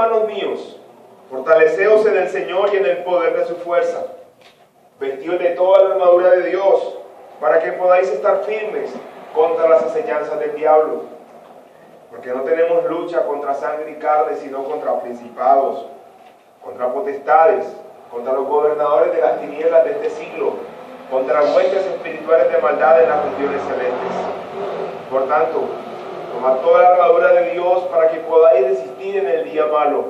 hermanos míos, fortaleceos en el Señor y en el poder de su fuerza. Vestidos de toda la armadura de Dios, para que podáis estar firmes contra las acechanzas del diablo. Porque no tenemos lucha contra sangre y carne, sino contra principados, contra potestades, contra los gobernadores de las tinieblas de este siglo, contra huestes espirituales de maldad en las regiones celestes. Por tanto, tomad toda la armadura de Dios para que podáis resistir en el día malo,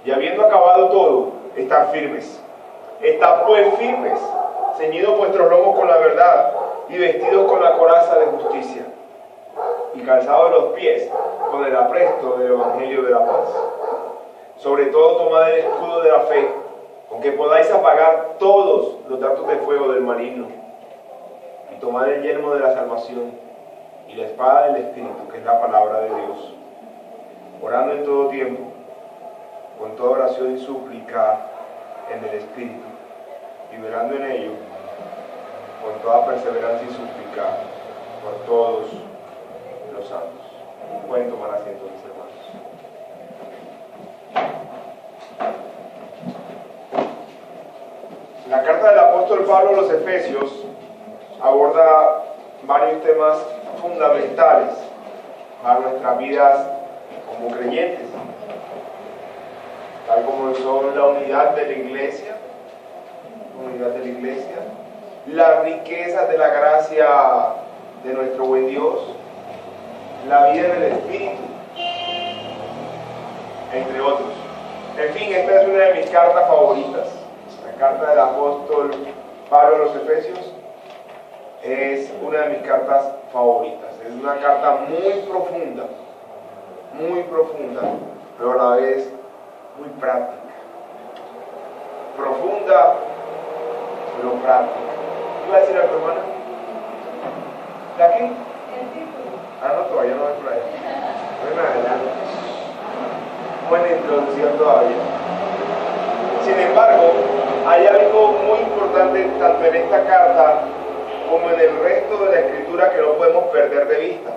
y habiendo acabado todo, estar firmes. Estad pues firmes, ceñidos vuestros lomos con la verdad, y vestidos con la coraza de justicia, y calzados los pies con el apresto del evangelio de la paz. Sobre todo tomad el escudo de la fe, con que podáis apagar todos los dardos de fuego del maligno, y tomad el yelmo de la salvación y la espada del Espíritu, que es la palabra de Dios, orando en todo tiempo, con toda oración y súplica en el Espíritu, y velando en ello, con toda perseverancia y súplica por todos los santos. Pueden tomar asiento, mis hermanos. La carta del apóstol Pablo a los Efesios aborda varios temas fundamentales para nuestras vidas como creyentes, tal como son la unidad de la iglesia, las riquezas de la gracia de nuestro buen Dios, la vida en el Espíritu, entre otros. En fin, esta es una de mis cartas favoritas. La carta del apóstol Pablo a los Efesios es una de mis cartas favoritas. Es una carta muy profunda, pero a la vez muy práctica. Profunda, pero práctica. ¿Qué iba a decir a tu hermana? ¿La qué? Ah, no, todavía no voy por ahí. Bueno, adelante. Buena introducción todavía. Sin embargo, hay algo muy importante tanto en esta carta como en el resto de la escritura que no podemos perder de vista.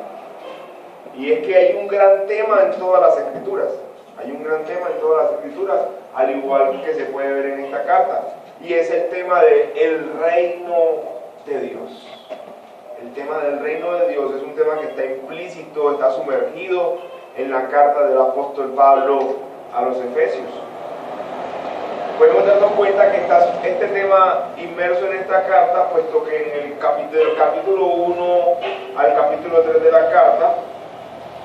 Y es que hay un gran tema en todas las escrituras. Al igual que se puede ver en esta carta. Y es el tema del reino de Dios. El tema del reino de Dios es un tema que está implícito, está sumergido en la carta del apóstol Pablo a los Efesios. Podemos darnos cuenta que está este tema inmerso en esta carta, puesto que en el capítulo 1 al capítulo 3 de la carta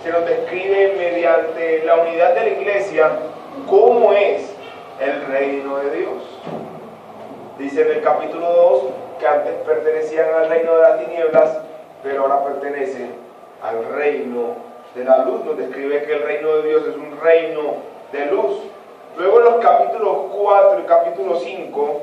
se nos describe mediante la unidad de la iglesia cómo es el reino de Dios. Dice en el capítulo 2 que antes pertenecían al reino de las tinieblas, pero ahora pertenecen al reino de la luz. Nos describe que el reino de Dios es un reino de luz. Luego en los capítulos 4 y capítulo 5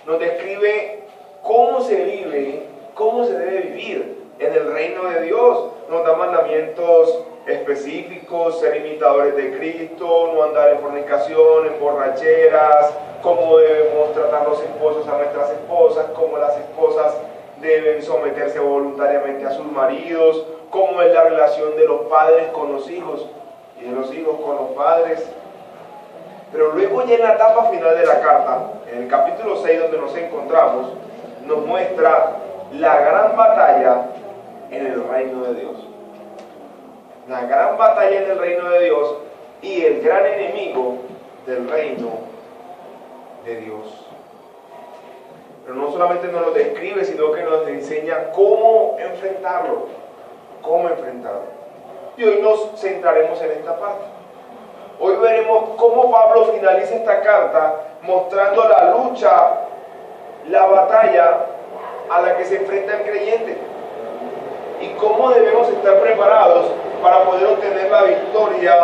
nos describe cómo se vive, cómo se debe vivir en el reino de Dios. Nos da mandamientos específicos: ser imitadores de Cristo, no andar en fornicación, en borracheras, cómo debemos tratar los esposos a nuestras esposas, cómo las esposas deben someterse voluntariamente a sus maridos, cómo es la relación de los padres con los hijos y de los hijos con los padres. Pero luego ya en la etapa final de la carta, en el capítulo 6 donde nos encontramos, nos muestra la gran batalla en el reino de Dios. La gran batalla en el reino de Dios y el gran enemigo del reino de Dios. Pero no solamente nos lo describe, sino que nos enseña cómo enfrentarlo. Y hoy nos centraremos en esta parte. Hoy veremos cómo Pablo finaliza esta carta mostrando la lucha, la batalla a la que se enfrenta el creyente y cómo debemos estar preparados para poder obtener la victoria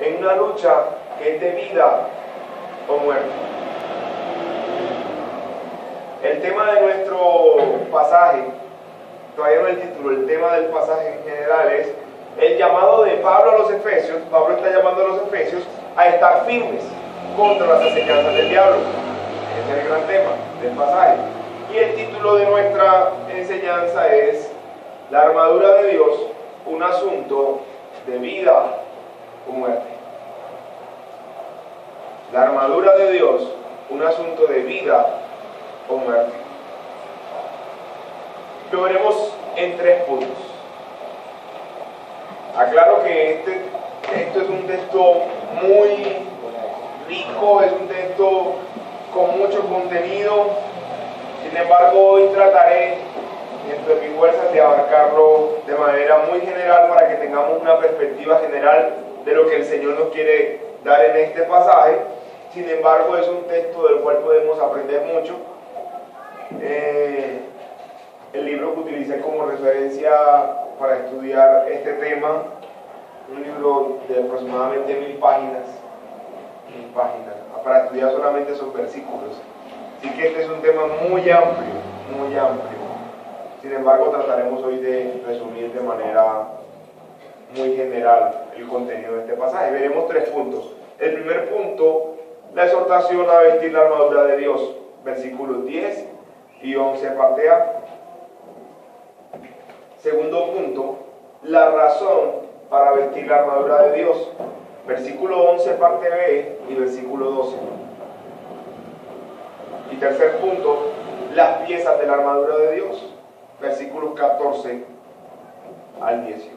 en una lucha que es de vida o muerte. El tema de nuestro pasaje, todavía no el título, el tema del pasaje en general es el llamado de Pablo a los Efesios. Pablo está llamando a los Efesios a estar firmes contra las enseñanzas del diablo. Ese es el gran tema del pasaje. Y el título de nuestra enseñanza es La armadura de Dios, un asunto de vida o muerte. La armadura de Dios, un asunto de vida o muerte. Lo veremos en 3 puntos. Aclaro que esto es un texto muy rico, es un texto con mucho contenido. Sin embargo, hoy trataré, dentro de mis fuerzas, de abarcarlo de manera muy general para que tengamos una perspectiva general de lo que el Señor nos quiere dar en este pasaje. Sin embargo, es un texto del cual podemos aprender mucho. El libro que utilicé como referencia para estudiar este tema, un libro de aproximadamente 1000 páginas, para estudiar solamente esos versículos. Así que este es un tema muy amplio, muy amplio. Sin embargo, trataremos hoy de resumir de manera muy general el contenido de este pasaje. Veremos 3 puntos. El primer punto, la exhortación a vestir la armadura de Dios, versículos 10 y 11, parte A. Segundo punto, la razón para vestir la armadura de Dios, versículo 11, parte B y versículo 12. Y tercer punto, las piezas de la armadura de Dios, versículos 14 al 18.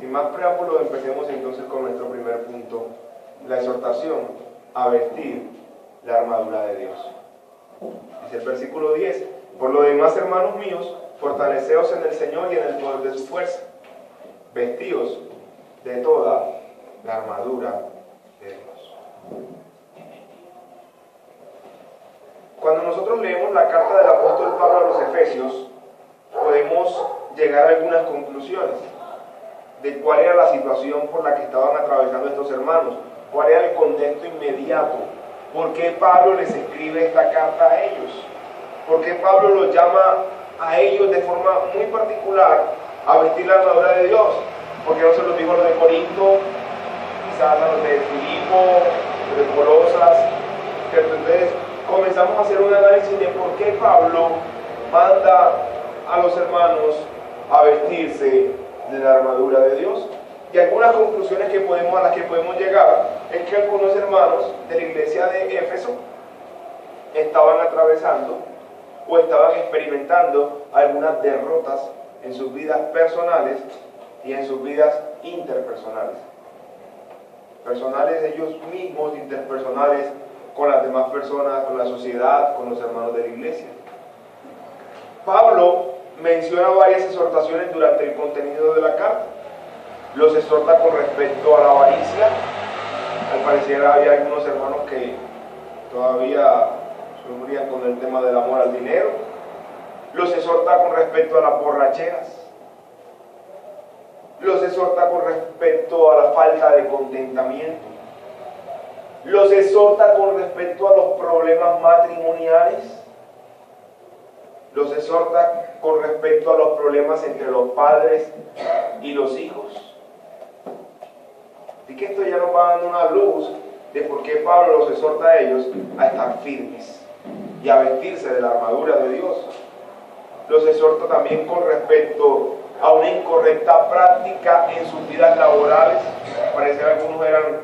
Sin más preámbulos, empecemos entonces con nuestro primer punto, la exhortación a vestir la armadura de Dios. Dice el versículo 10, por lo demás, hermanos míos, fortaleceos en el Señor y en el poder de su fuerza, vestíos de toda la armadura de Dios. Cuando nosotros leemos la carta del apóstol Pablo a los Efesios, podemos llegar a algunas conclusiones de cuál era la situación por la que estaban atravesando estos hermanos, cuál era el contexto inmediato, por qué Pablo les escribe esta carta a ellos, por qué Pablo los llama a ellos de forma muy particular a vestir la armadura de Dios, porque no se los dijo a los de Corinto, quizás a los de Filipo, a los de Colosas, ¿cierto? Entonces comenzamos a hacer un análisis de por qué Pablo manda a los hermanos a vestirse de la armadura de Dios. Y algunas conclusiones a las que podemos llegar es que algunos hermanos de la iglesia de Éfeso estaban atravesando o estaban experimentando algunas derrotas en sus vidas personales y en sus vidas interpersonales. Personales ellos mismos, interpersonales con las demás personas, con la sociedad, con los hermanos de la iglesia. Pablo menciona varias exhortaciones durante el contenido de la carta. Los exhorta con respecto a la avaricia. Al parecer había algunos hermanos que todavía sufrían con el tema del amor al dinero. Los exhorta con respecto a las borracheras. Los exhorta con respecto a la falta de contentamiento. Los exhorta con respecto a los problemas matrimoniales. Los exhorta con respecto a los problemas entre los padres y los hijos. Así que esto ya nos va dando una luz de por qué Pablo los exhorta a ellos a estar firmes y a vestirse de la armadura de Dios. Los exhorta también con respecto a una incorrecta práctica en sus vidas laborales. Al parecer algunos eran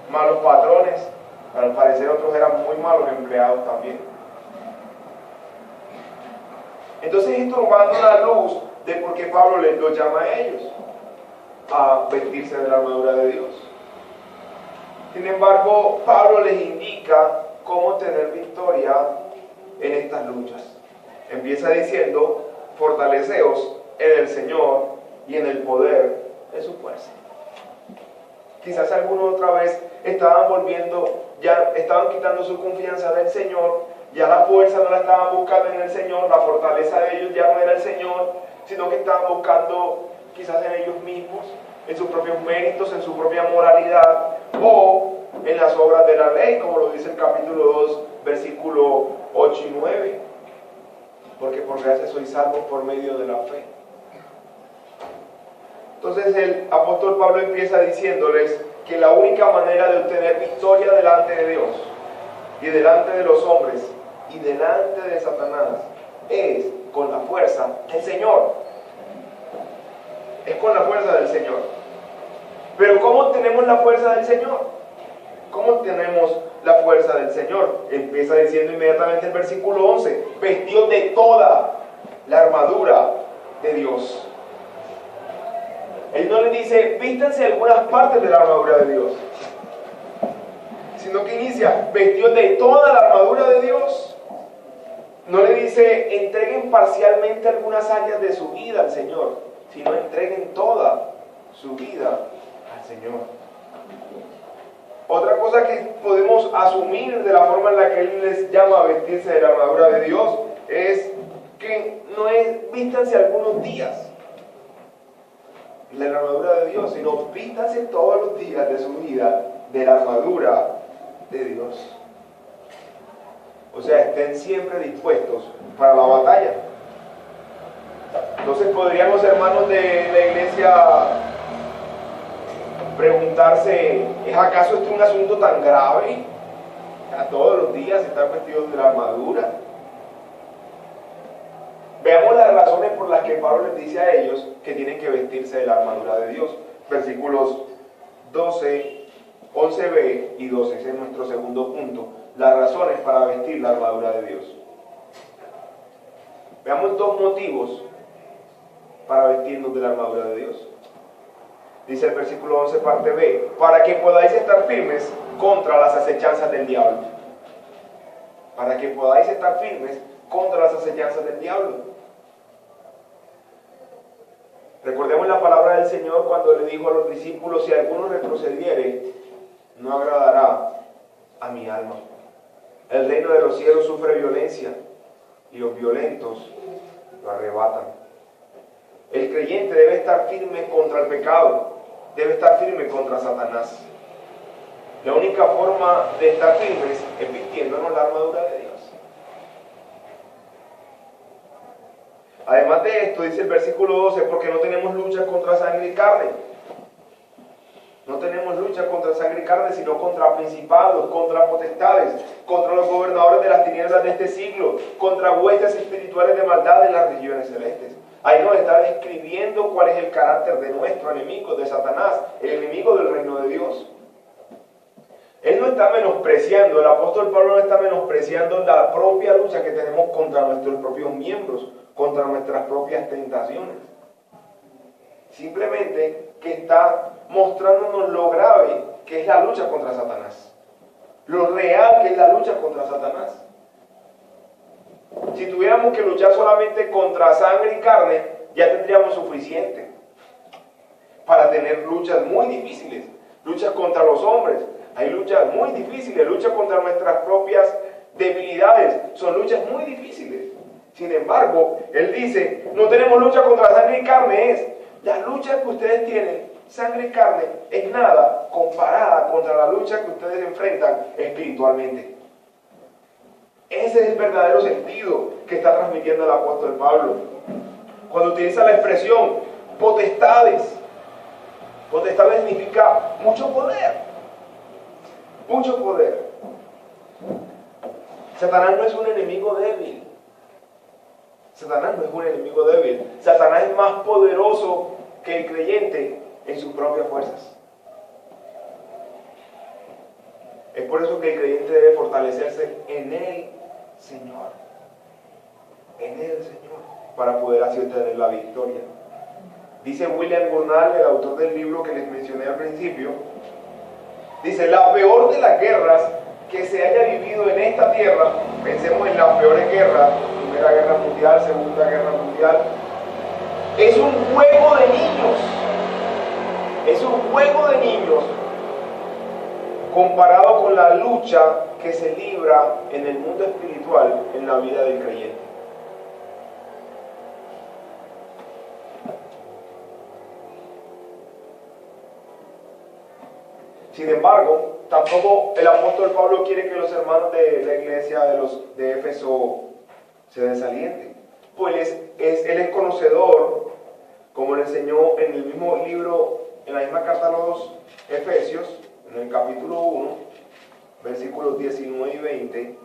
malos patrones, pero al parecer otros eran muy malos empleados también. Entonces esto nos va dando una luz de por qué Pablo los llama a ellos a vestirse de la armadura de Dios. Sin embargo, Pablo les indica cómo tener victoria en estas luchas. Empieza diciendo, fortaleceos en el Señor y en el poder de su fuerza. Quizás algunos otra vez estaban ya estaban quitando su confianza del Señor, ya la fuerza no la estaban buscando en el Señor, la fortaleza de ellos ya no era el Señor, sino que estaban buscando quizás en ellos mismos, en sus propios méritos, en su propia moralidad o en las obras de la ley, como lo dice el capítulo 2, versículo 8 y 9. Porque por gracia sois salvos por medio de la fe. Entonces el apóstol Pablo empieza diciéndoles que la única manera de obtener victoria delante de Dios y delante de los hombres y delante de Satanás es con la fuerza del Señor. Es con la fuerza del Señor. Pero ¿cómo obtenemos la fuerza del Señor? ¿Cómo ¿Cómo tenemos la fuerza del Señor? Empieza diciendo inmediatamente el versículo 11, vestidos de toda la armadura de Dios. Él no le dice, vístanse algunas partes de la armadura de Dios, sino que inicia, vestidos de toda la armadura de Dios. No le dice, entreguen parcialmente algunas áreas de su vida al Señor, sino entreguen toda su vida al Señor. Otra cosa que podemos asumir de la forma en la que Él les llama a vestirse de la armadura de Dios es que no es vístanse algunos días de la armadura de Dios, sino vístanse todos los días de su vida de la armadura de Dios. O sea, estén siempre dispuestos para la batalla. Entonces podrían los hermanos de la iglesia preguntarse, ¿es acaso este un asunto tan grave? A todos los días estar vestidos de la armadura. Veamos las razones por las que Pablo les dice a ellos que tienen que vestirse de la armadura de Dios. Versículos 12, 11b y 12, ese es nuestro segundo punto. Las razones para vestir la armadura de Dios. Veamos dos motivos para vestirnos de la armadura de Dios. Dice el versículo 11, parte B, para que podáis estar firmes contra las acechanzas del diablo. Para que podáis estar firmes contra las acechanzas del diablo. Recordemos la palabra del Señor cuando le dijo a los discípulos, si alguno retrocediere, no agradará a mi alma. El reino de los cielos sufre violencia y los violentos lo arrebatan. El creyente debe estar firme contra el pecado, debe estar firme contra Satanás. La única forma de estar firmes es vistiéndonos la armadura de Dios. Además de esto, dice el versículo 12, porque no tenemos lucha contra sangre y carne. No tenemos lucha contra sangre y carne, sino contra principados, contra potestades, contra los gobernadores de las tinieblas de este siglo, contra huestes espirituales de maldad en las regiones celestes. Ahí nos está describiendo cuál es el carácter de nuestro enemigo, de Satanás, el enemigo del reino de Dios. Él no está menospreciando, el apóstol Pablo no está menospreciando la propia lucha que tenemos contra nuestros propios miembros, contra nuestras propias tentaciones. Simplemente que está mostrándonos lo grave que es la lucha contra Satanás. Lo real que es la lucha contra Satanás. Si tuviéramos que luchar solamente contra sangre y carne, ya tendríamos suficiente para tener luchas muy difíciles. Luchas contra los hombres, hay luchas muy difíciles. Luchas contra nuestras propias debilidades, son luchas muy difíciles. Sin embargo, él dice, no tenemos lucha contra sangre y carne, la lucha que ustedes tienen, sangre y carne, es nada comparada contra la lucha que ustedes enfrentan espiritualmente. Ese es el verdadero sentido que está transmitiendo el apóstol Pablo. Cuando utiliza la expresión potestades, potestades significa mucho poder. Mucho poder. Satanás no es un enemigo débil. Satanás no es un enemigo débil. Satanás es más poderoso que el creyente en sus propias fuerzas. Es por eso que el creyente debe fortalecerse en el Señor. En el Señor. Para poder así obtener la victoria. Dice William Gurnall, el autor del libro que les mencioné al principio, dice, la peor de las guerras que se haya vivido en esta tierra, pensemos en las peores guerras, Primera Guerra Mundial, Segunda Guerra Mundial, es un juego de niños. Es un juego de niños comparado con la lucha que se libra en el mundo espiritual en la vida del creyente. Sin embargo, tampoco el apóstol Pablo quiere que los hermanos de la iglesia de Éfeso se desalienten. Pues él es conocedor, como le enseñó en el mismo libro, en la misma carta a los Efesios, en el capítulo 1, versículos 19 y 20,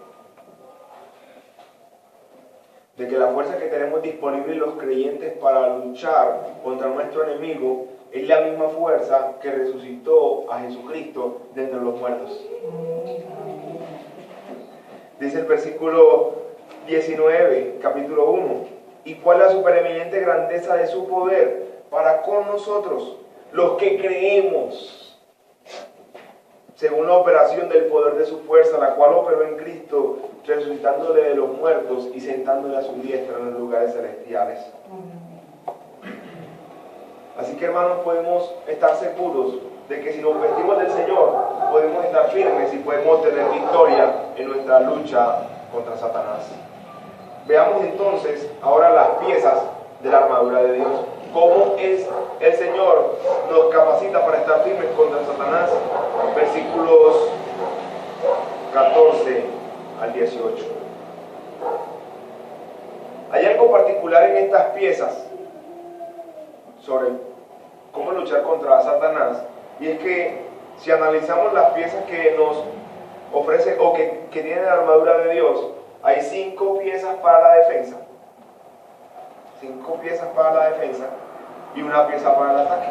de que la fuerza que tenemos disponible los creyentes para luchar contra nuestro enemigo es la misma fuerza que resucitó a Jesucristo de entre los muertos. Dice el versículo 19, capítulo 1. ¿Y cuál es la supereminente grandeza de su poder para con nosotros, los que creemos? Según la operación del poder de su fuerza, la cual operó en Cristo, resucitándole de los muertos y sentándole a su diestra en los lugares celestiales. Así que, hermanos, podemos estar seguros de que si nos vestimos del Señor, podemos estar firmes y podemos tener victoria en nuestra lucha contra Satanás. Veamos entonces ahora las piezas de la armadura de Dios. ¿Cómo es el Señor nos capacita para estar firmes contra Satanás? Versículos 14 al 18. Hay algo particular en estas piezas sobre cómo luchar contra Satanás, y es que si analizamos las piezas que nos ofrece o que tiene la armadura de Dios, hay 5 piezas para la defensa, 5 piezas para la defensa y una pieza para el ataque.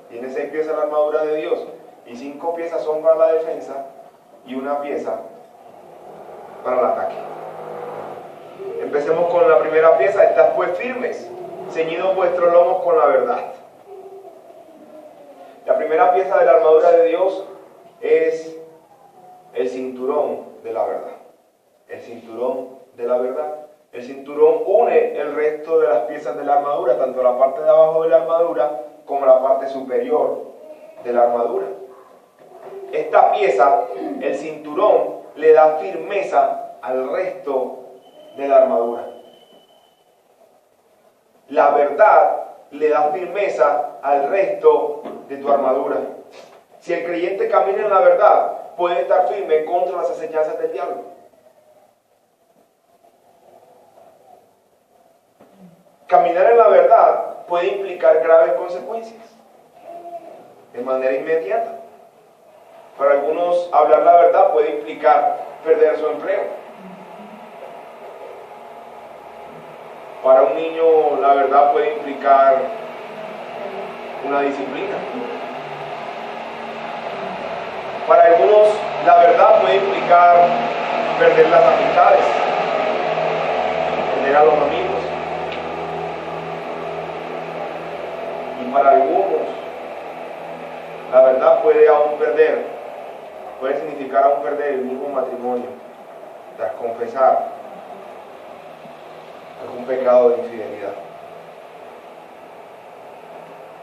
Tiene 6 piezas la armadura de Dios y 5 piezas son para la defensa y una pieza para el ataque. Empecemos con la primera pieza. Estad pues firmes, ceñidos vuestros lomos con la verdad. La primera pieza de la armadura de Dios es el cinturón de la verdad. El cinturón de la verdad. El cinturón une el resto de las piezas de la armadura, tanto la parte de abajo de la armadura como la parte superior de la armadura. Esta pieza, el cinturón, le da firmeza al resto de la armadura. La verdad le da firmeza al resto de tu armadura. Si el creyente camina en la verdad, puede estar firme contra las acechanzas del diablo. Caminar en la verdad puede implicar graves consecuencias de manera inmediata. Para algunos, hablar la verdad puede implicar perder su empleo. Para un niño, la verdad puede implicar una disciplina. Para algunos, la verdad puede implicar perder las amistades, perder a los amigos. Y para algunos, la verdad puede significar aún perder el mismo matrimonio, tras confesar algún pecado de infidelidad.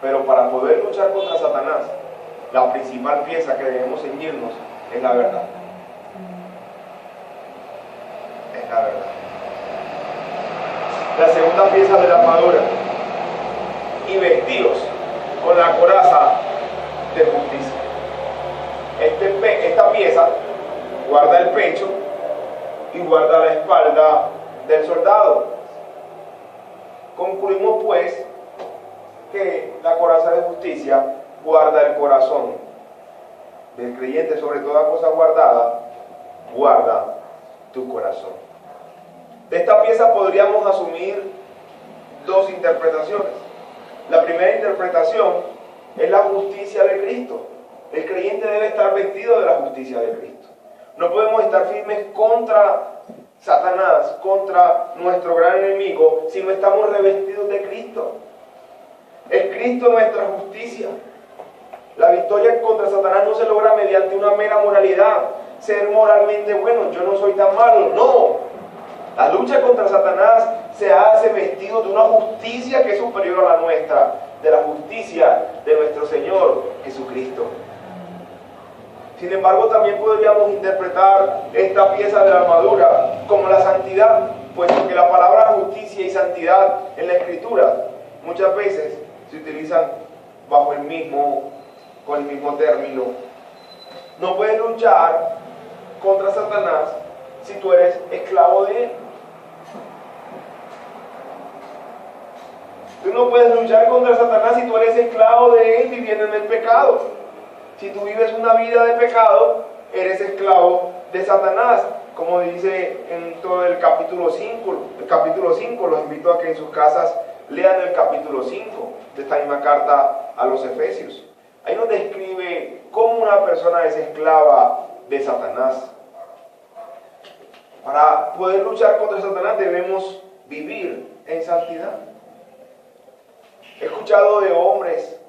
Pero para poder luchar contra Satanás, la principal pieza que debemos ceñirnos es la verdad. Es la verdad. La segunda pieza de la armadura: y vestidos con la coraza de justicia. Esta pieza guarda el pecho y guarda la espalda del soldado. Concluimos pues que la coraza de justicia guarda el corazón del creyente. Sobre toda cosa guardada, guarda tu corazón. De esta pieza podríamos asumir 2 interpretaciones. La primera interpretación es la justicia de Cristo. El creyente debe estar vestido de la justicia de Cristo. No podemos estar firmes contra Satanás, contra nuestro gran enemigo, si no estamos revestidos de Cristo. Es Cristo nuestra justicia. La victoria contra Satanás no se logra mediante una mera moralidad, ser moralmente bueno. Yo no soy tan malo, no. La lucha contra Satanás se hace vestido de una justicia que es superior a la nuestra, de la justicia de nuestro Señor Jesucristo. Sin embargo, también podríamos interpretar esta pieza de la armadura como la santidad, puesto que la palabra justicia y santidad en la Escritura muchas veces se utilizan con el mismo término. No puedes luchar contra Satanás si tú eres esclavo de él. Tú no puedes luchar contra Satanás si tú eres esclavo de él viviendo en el pecado. Si tú vives una vida de pecado, eres esclavo de Satanás, como dice en todo el capítulo 5. Los invito a que en sus casas Lean el capítulo 5 de esta misma carta a los Efesios. Ahí nos describe cómo una persona es esclava de Satanás. Para poder luchar contra Satanás debemos vivir en santidad. He escuchado de hombres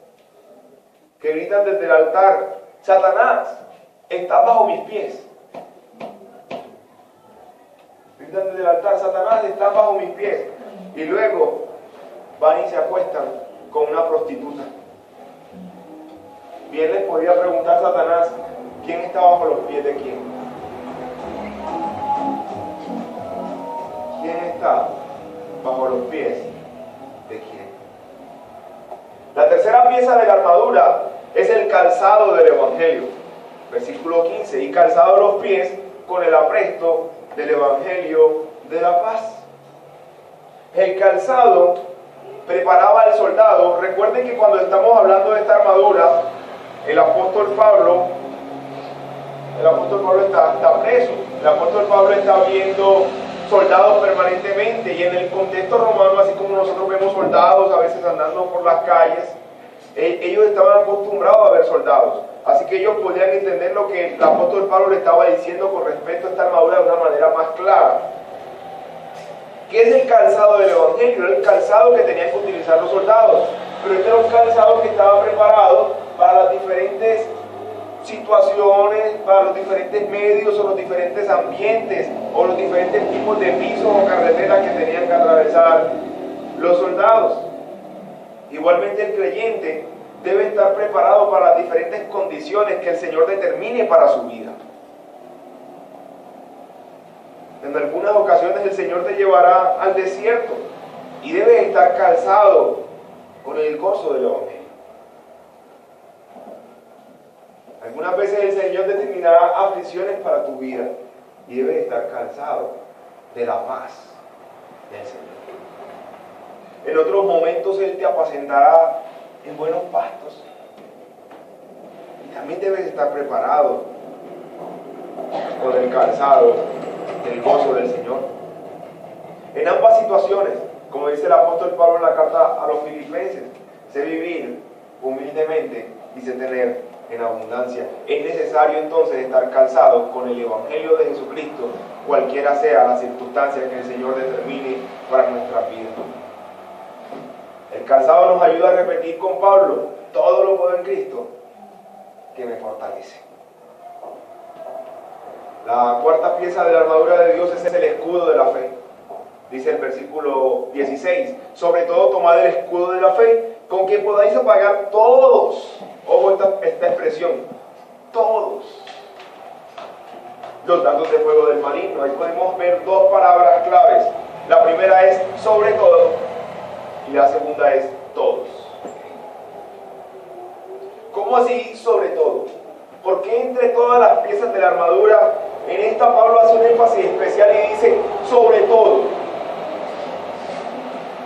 que gritan desde el altar: Satanás, estás bajo mis pies. Gritan desde el altar: Satanás, estás bajo mis pies. Y luego van y se acuestan con una prostituta. Bien les podía preguntar Satanás: ¿quién está bajo los pies de quién? ¿Quién está bajo los pies de quién? La tercera pieza de la armadura es el calzado del Evangelio. Versículo 15: y calzado los pies con el apresto del Evangelio de la paz. El calzado preparaba al soldado. Recuerden que cuando estamos hablando de esta armadura, el apóstol Pablo está preso. El apóstol Pablo está viendo soldados permanentemente, y en el contexto romano, así como nosotros vemos soldados a veces andando por las calles, ellos estaban acostumbrados a ver soldados, así que ellos podían entender lo que el apóstol Pablo le estaba diciendo con respecto a esta armadura de una manera más clara. ¿Qué es el calzado del Evangelio? Era el calzado que tenían que utilizar los soldados, pero este era un calzado que estaba preparado para las diferentes situaciones, para los diferentes medios o los diferentes ambientes o los diferentes tipos de pisos o carreteras que tenían que atravesar los soldados. Igualmente el creyente debe estar preparado para las diferentes condiciones que el Señor determine para su vida. En algunas ocasiones el Señor te llevará al desierto y debes estar calzado con el gozo del Evangelio. Algunas veces el Señor determinará aflicciones para tu vida y debes estar calzado de la paz del Señor. En otros momentos Él te apacentará en buenos pastos y también debes estar preparado con el calzado del gozo del Señor. En ambas situaciones, como dice el apóstol Pablo en la carta a los Filipenses, sé vivir humildemente y sé tener en abundancia. Es necesario entonces estar calzados con el Evangelio de Jesucristo, cualquiera sea la circunstancia que el Señor determine para nuestra vida. El calzado nos ayuda a repetir con Pablo: todo lo puedo en Cristo que me fortalece. La cuarta pieza de la armadura de Dios es el escudo de la fe. Dice el versículo 16: sobre todo tomad el escudo de la fe, con que podáis apagar todos, ojo esta expresión, todos los dardos de fuego del maligno. Ahí podemos ver dos palabras claves. La primera es sobre todo y la segunda es todos. ¿Cómo así sobre todo? ¿Por qué entre todas las piezas de la armadura en esta Pablo hace un énfasis especial y dice sobre todo?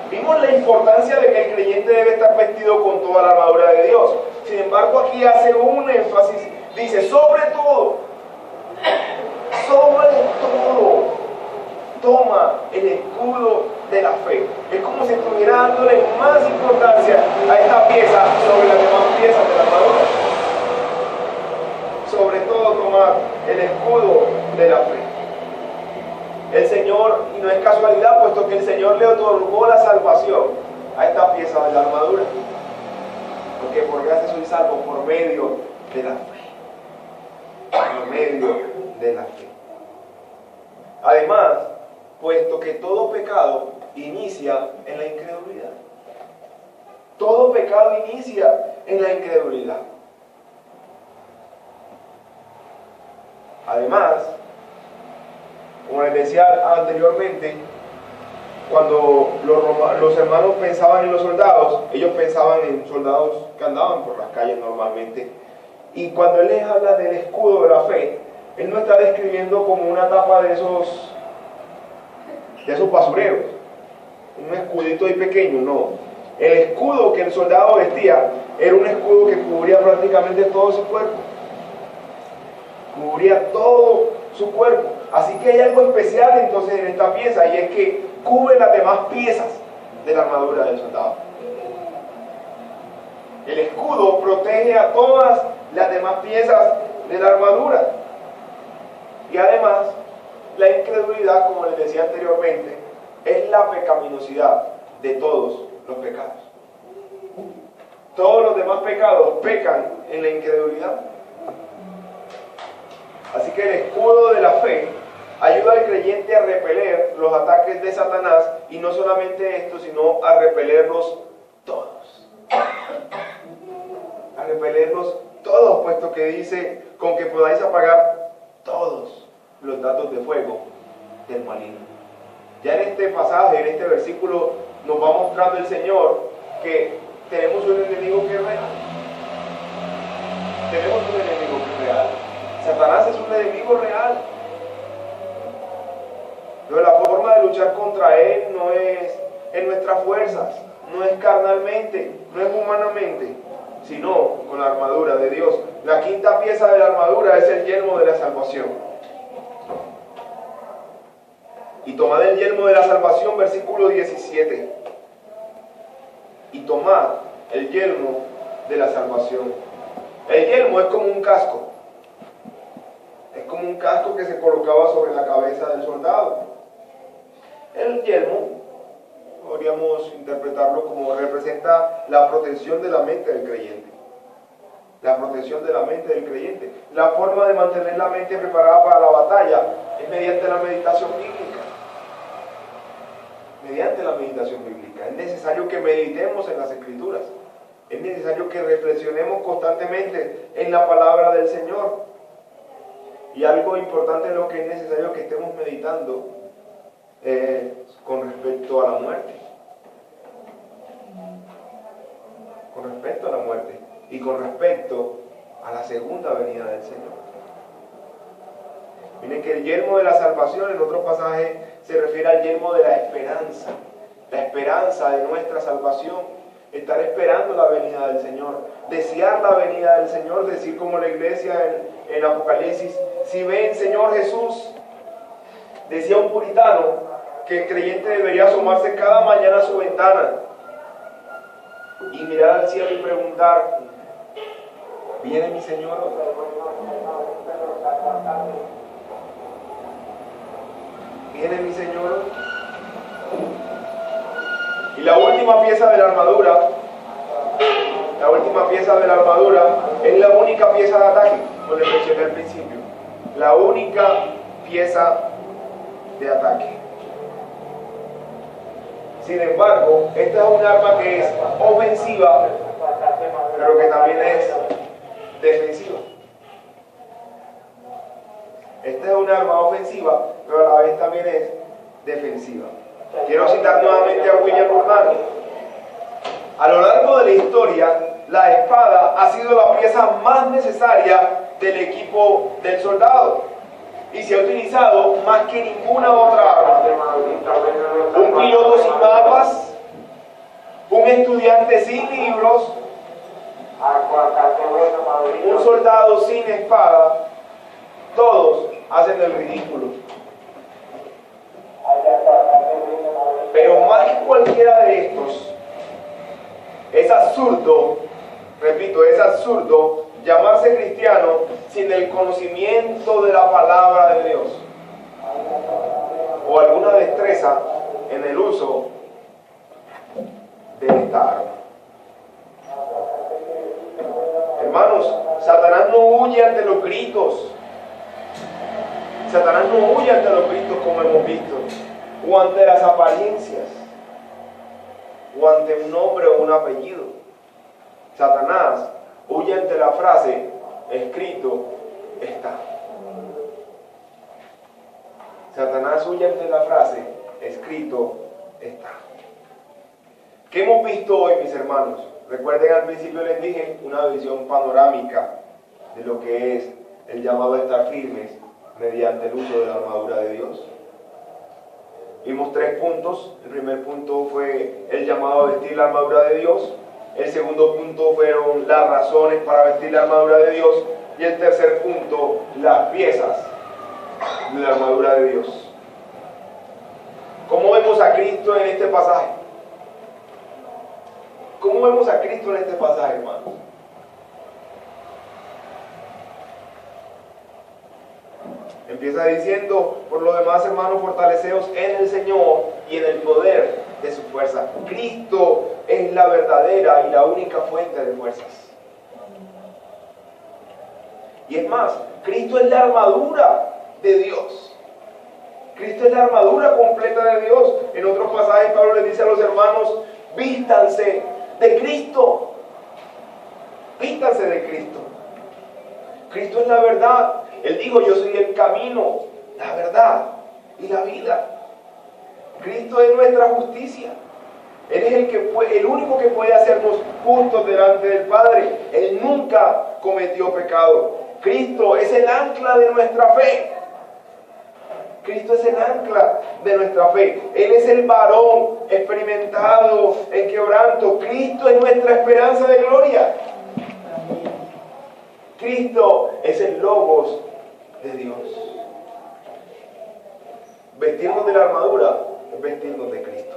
Vimos la importancia de que el creyente debe estar vestido con toda la armadura de Dios. Sin embargo, aquí hace un énfasis, dice sobre todo. Sobre todo. Toma el escudo de la fe. Es como si estuviera dándole más importancia a esta pieza sobre las demás piezas de la armadura. Sobre todo tomar el escudo de la fe. El Señor, y no es casualidad, puesto que el Señor le otorgó la salvación a esta pieza de la armadura. Porque por gracia soy salvo por medio de la fe. Por medio de la fe. Además, puesto que todo pecado inicia en la incredulidad. Todo pecado inicia en la incredulidad. Además, como les decía anteriormente, cuando los hermanos pensaban en los soldados, ellos pensaban en soldados que andaban por las calles normalmente. Y cuando él les habla del escudo de la fe, él no está describiendo como una tapa de esos basureros, un escudito ahí pequeño, no. El escudo que el soldado vestía era un escudo que cubría prácticamente todo su cuerpo. Cubría todo su cuerpo. Así que hay algo especial entonces en esta pieza, y es que cubre las demás piezas. de la armadura del soldado. El escudo protege a todas las demás piezas de la armadura. Y además, la incredulidad, como les decía anteriormente, es la pecaminosidad de todos los pecados. Todos los demás pecados pecan en la incredulidad. Así que el escudo de la fe ayuda al creyente a repeler los ataques de Satanás, y no solamente esto, sino a repelerlos todos. A repelerlos todos, puesto que dice, con que podáis apagar todos los datos de fuego del maligno. Ya en este pasaje, en este versículo, nos va mostrando el Señor que tenemos un enemigo que es real. Tenemos un enemigo que es real. Satanás es un enemigo real. Pero la forma de luchar contra él no es en nuestras fuerzas, no es carnalmente, no es humanamente, sino con la armadura de Dios. La quinta pieza de la armadura es el yelmo de la salvación. Y tomad el yelmo de la salvación, versículo 17. Y tomad el yelmo de la salvación. El yelmo es como un casco. Es como un casco que se colocaba sobre la cabeza del soldado. El yelmo, podríamos interpretarlo como representa la protección de la mente del creyente. La protección de la mente del creyente. La forma de mantener la mente preparada para la batalla es mediante la meditación bíblica. Mediante la meditación bíblica. Es necesario que meditemos en las Escrituras. Es necesario que reflexionemos constantemente en la palabra del Señor. Y algo importante es lo que es necesario que estemos meditando con respecto a la muerte. Con respecto a la muerte. Y con respecto a la segunda venida del Señor. Miren que el yelmo de la salvación, en otro pasaje, se refiere al yelmo de la esperanza. La esperanza de nuestra salvación. Estar esperando la venida del Señor. Desear la venida del Señor. Decir como la iglesia en Apocalipsis: si ven, Señor Jesús. Decía un puritano que el creyente debería asomarse cada mañana a su ventana y mirar al cielo y preguntar: ¿viene mi Señor hoy? ¿Viene mi Señor hoy? Y la última pieza de la armadura, es la única pieza de ataque, como les mencioné al principio. La única pieza de ataque. Sin embargo, esta es un arma que es ofensiva, pero que también es defensiva. Esta es un arma ofensiva, pero a la vez también es defensiva. Quiero citar nuevamente a William Burnaby. A lo largo de la historia, la espada ha sido la pieza más necesaria del equipo del soldado y se ha utilizado más que ninguna otra arma. Un piloto sin mapas, un estudiante sin libros, un soldado sin espada, todos hacen el ridículo. Pero más que cualquiera de estos, es absurdo, repito, es absurdo llamarse cristiano sin el conocimiento de la palabra de Dios o alguna destreza en el uso de esta arma. Hermanos, Satanás no huye ante los gritos. Satanás no huye ante los gritos, como hemos visto, o ante las apariencias, o ante un nombre o un apellido. Satanás huye ante la frase: escrito está. Satanás huye ante la frase: escrito está. ¿Qué hemos visto hoy, mis hermanos? Recuerden, al principio les dije una visión panorámica de lo que es el llamado a estar firmes mediante el uso de la armadura de Dios. Vimos 3 puntos. El primer punto fue el llamado a vestir la armadura de Dios. El segundo punto fueron las razones para vestir la armadura de Dios. Y el tercer punto, las piezas de la armadura de Dios. ¿Cómo vemos a Cristo en este pasaje? ¿Cómo vemos a Cristo en este pasaje, hermanos? Empieza diciendo, por lo demás, hermanos, fortaleceos en el Señor y en el poder de su fuerza. Cristo es la verdadera y la única fuente de fuerzas. Y es más, Cristo es la armadura de Dios. Cristo es la armadura completa de Dios. En otros pasajes Pablo les dice a los hermanos, vístanse de Cristo. Vístanse de Cristo. Cristo es la verdad. Él dijo, yo soy el camino, la verdad y la vida. Cristo es nuestra justicia. Él es el único que puede hacernos justos delante del Padre. Él nunca cometió pecado. Cristo es el ancla de nuestra fe. Cristo es el ancla de nuestra fe. Él es el varón experimentado en quebranto. Cristo es nuestra esperanza de gloria. Cristo es el Logos de Dios. Vestirnos de la armadura es vestirnos de Cristo.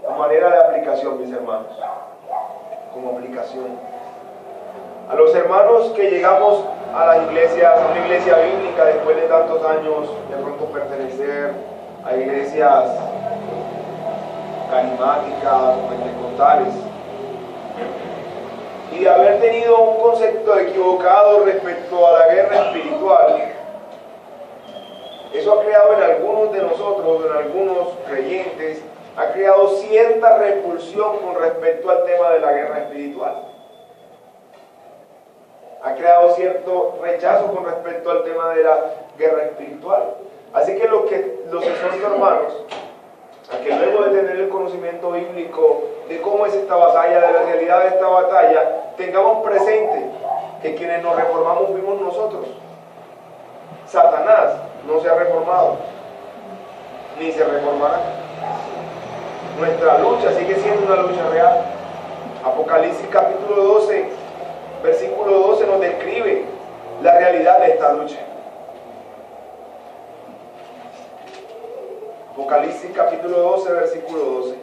La manera de aplicación, mis hermanos, como aplicación. A los hermanos que llegamos a las iglesias, a una iglesia bíblica después de tantos años de pronto pertenecer a iglesias carismáticas o pentecostales, y de haber tenido un concepto equivocado respecto a la guerra espiritual, eso ha creado en algunos de nosotros, en algunos creyentes, ha creado cierta repulsión con respecto al tema de la guerra espiritual. Ha creado cierto rechazo con respecto al tema de la guerra espiritual. Así que los exhorto, hermanos, a que luego de tener el conocimiento bíblico de cómo es esta batalla, de la realidad de esta batalla, tengamos presente que quienes nos reformamos fuimos nosotros. Satanás no se ha reformado, ni se reformará. Nuestra lucha sigue siendo una lucha real. Apocalipsis capítulo 12, versículo 12 nos describe la realidad de esta lucha. Apocalipsis capítulo 12, versículo 12.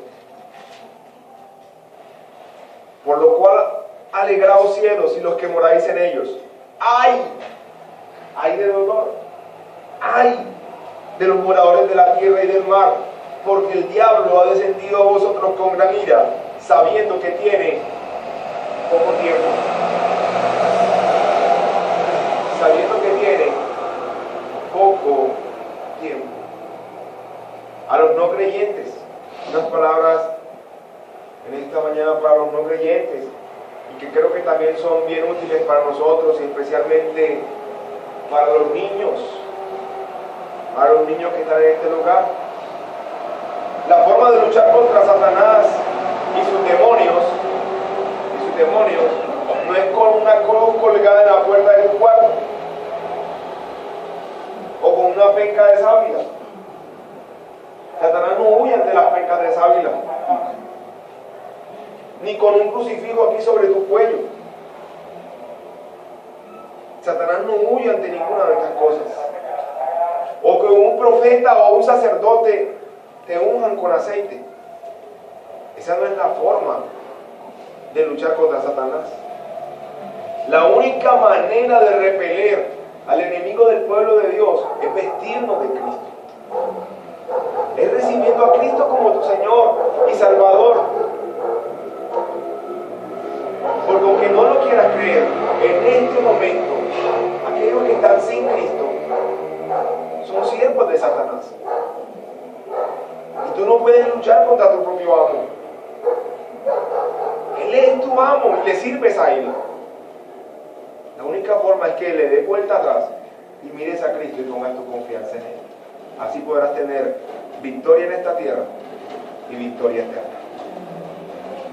Por lo cual, alegraos cielos y los que moráis en ellos. ¡Ay de dolor! ¡Ay de los moradores de la tierra y del mar! Porque el diablo ha descendido a vosotros con gran ira, sabiendo que tiene poco tiempo. Sabiendo que tiene poco tiempo. A los no creyentes, unas palabras en esta mañana para los no creyentes, y que creo que también son bien útiles para nosotros, y especialmente para los niños que están en este lugar. La forma de luchar contra Satanás y sus demonios no es con una cruz colgada en la puerta de tu cuarto o con una penca de sábila. Satanás no huye ante las pencas de sábila, ni con un crucifijo aquí sobre tu cuello. Satanás no huye ante ninguna de estas cosas. O que un profeta o un sacerdote te unjan con aceite. Esa no es la forma de luchar contra Satanás. La única manera de repeler al enemigo del pueblo de Dios es vestirnos de Cristo. Es recibiendo a Cristo como tu Señor y Salvador. Porque aunque no lo quieras creer, en este momento, aquellos que están sin Cristo son siervos de Satanás. Y tú no puedes luchar contra tu propio amo. Él es tu amo y le sirves a Él. La única forma es que le des vuelta atrás y mires a Cristo y pongas tu confianza en Él. Así podrás tener victoria en esta tierra y victoria eterna.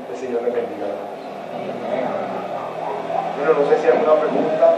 El Señor te bendiga. Bueno, no sé si hay alguna pregunta.